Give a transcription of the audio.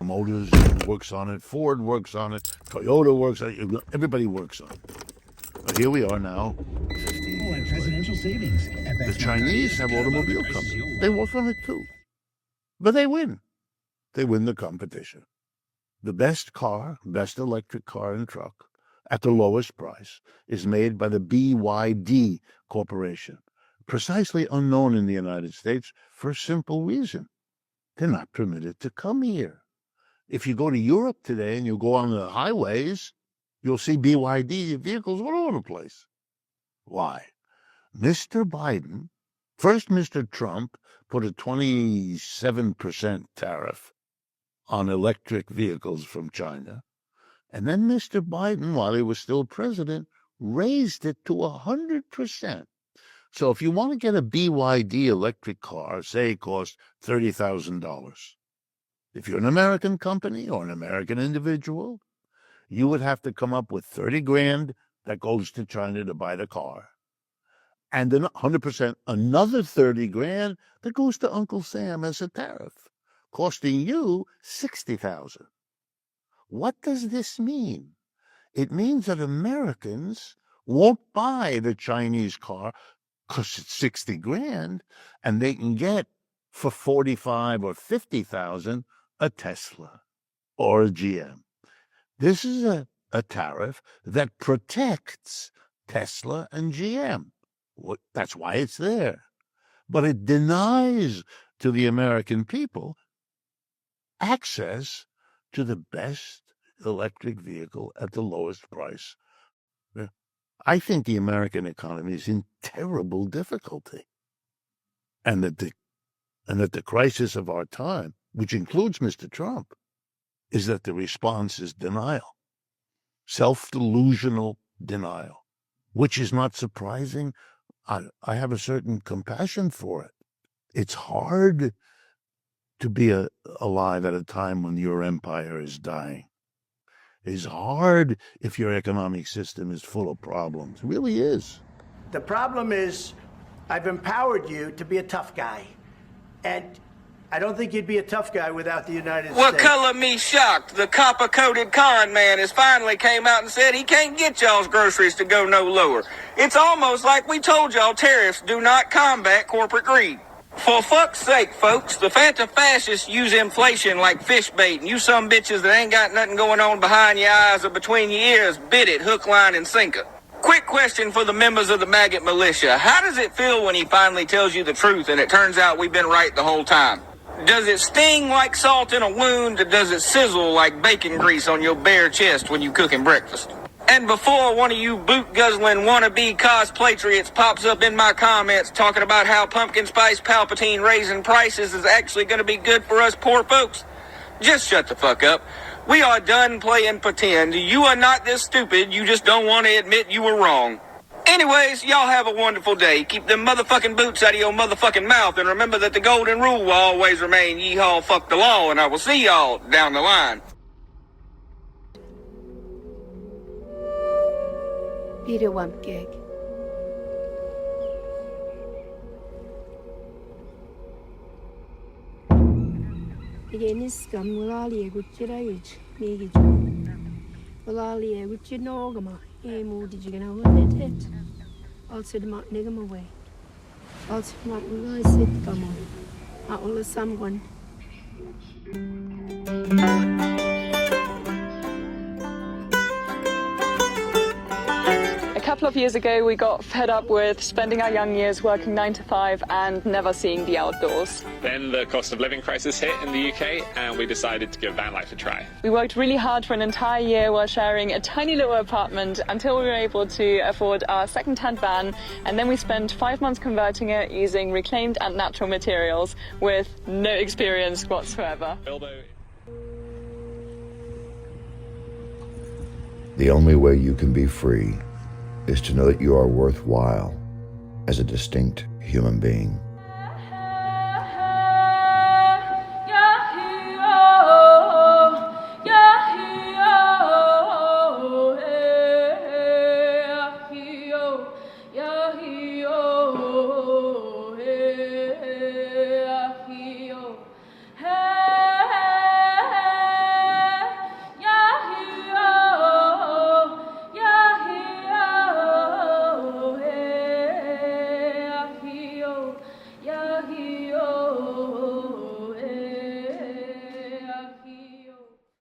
Motors works on it, Ford works on it, Toyota works on it, everybody works on it. But here we are now, 15 years presidential savings. The Chinese have automobile companies. They work on it too. But they win. They win the competition. The best car, best electric car and truck, at the lowest price, is made by the BYD Corporation, precisely unknown in the United States for a simple reason. They're not permitted to come here. If you go to Europe today and you go on the highways, you'll see BYD vehicles all over the place. Why? Mr. Biden, first Mr. Trump, put a 27% tariff on electric vehicles from China. And then Mr. Biden, while he was still president, raised it to 100%. So if you want to get a BYD electric car, say it costs $30,000. If you're an American company or an American individual, you would have to come up with 30 grand that goes to China to buy the car. And then 100%, another 30 grand that goes to Uncle Sam as a tariff, costing you 60,000. What does this mean? It means that Americans won't buy the Chinese car because it's 60 grand, and they can get for 45 or 50,000 a Tesla or a GM. This is a tariff that protects Tesla and GM. That's why it's there. But it denies to the American people access to the best electric vehicle at the lowest price. I think the American economy is in terrible difficulty. And that the crisis of our time, which includes Mr. Trump, is that the response is denial. Self-delusional denial, which is not surprising. I have a certain compassion for it. It's hard to be alive at a time when your empire is dying. It's hard if your economic system is full of problems. It really is. The problem is I've empowered you to be a tough guy. And I don't think you'd be a tough guy without the United What States. color me shocked? The copper-coated con man has finally came out and said he can't get y'all's groceries to go no lower. It's almost like we told y'all tariffs do not combat corporate greed. For fuck's sake, folks, the phantom fascists use inflation like fish bait, and you some bitches that ain't got nothing going on behind your eyes or between your ears bid it hook, line, and sinker. Quick question for the members of the maggot militia. How does it feel when he finally tells you the truth and it turns out we've been right the whole time? Does it sting like salt in a wound, or does it sizzle like bacon grease on your bare chest when you cooking breakfast? And before one of you boot-guzzling wannabe cosplatriots pops up in my comments talking about how pumpkin spice Palpatine raising prices is actually going to be good for us poor folks, just shut the fuck up. We are done playing pretend. You are not this stupid. You just don't want to admit you were wrong. Anyways, y'all have a wonderful day. Keep them motherfucking boots out of your motherfucking mouth, and remember that the golden rule will always remain, yeehaw, fuck the law, and I will see y'all down the line. Peter Wumpgig. Igenis gam walalie gutchirayich, migi. Walalie gutchinogama, digigana wundet hit. Also the mat nigam away. Also mat ulai sit gamon. All someone. A couple of years ago, we got fed up with spending our young years working 9 to 5 and never seeing the outdoors. Then the cost of living crisis hit in the UK, and we decided to give van life a try. We worked really hard for an entire year while sharing a tiny little apartment until we were able to afford our second-hand van, and then we spent 5 months converting it using reclaimed and natural materials with no experience whatsoever. The only way you can be free is to know that you are worthwhile as a distinct human being.